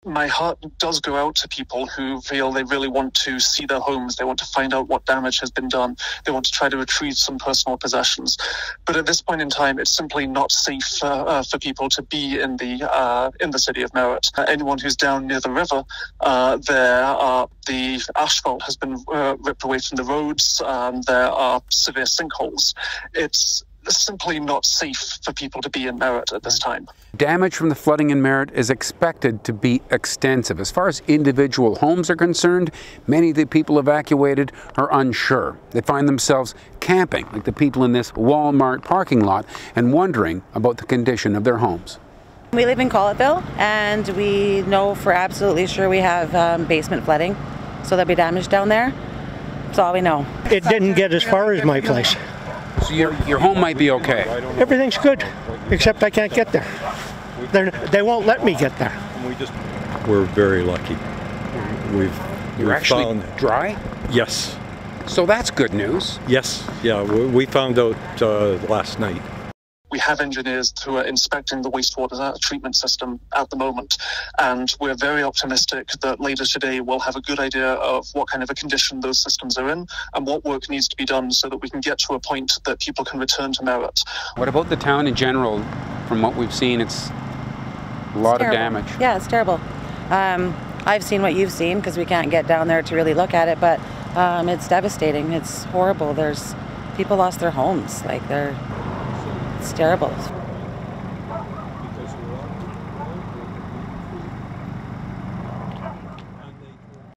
My heart does go out to people who feel they really want to see their homes. They want to find out what damage has been done. They want to try to retrieve some personal possessions. But at this point in time, it's simply not safe for people to be in the city of Merritt. Anyone who's down near the river, the asphalt has been ripped away from the roads. There are severe sinkholes. It's simply not safe for people to be in Merritt at this time. Damage from the flooding in Merritt is expected to be extensive. As far as individual homes are concerned, many of the people evacuated are unsure. They find themselves camping, like the people in this Walmart parking lot, and wondering about the condition of their homes. We live in Collettville, and we know for absolutely sure we have basement flooding, so there'll be damage down there. That's all we know. It didn't get as far as my place. So your home might be okay? Everything's good, except I can't get there. They won't let me get there. We're very lucky. You're actually found dry? Yes. So that's good news. Yes. Yeah. We found out last night. We have engineers who are inspecting the wastewater treatment system at the moment, and we're very optimistic that later today we'll have a good idea of what kind of a condition those systems are in and what work needs to be done so that we can get to a point that people can return to Merritt. What about the town in general? From what we've seen, it's a lot of damage. Yeah, it's terrible. I've seen what you've seen because we can't get down there to really look at it, but it's devastating. It's horrible. People lost their homes. It's terrible.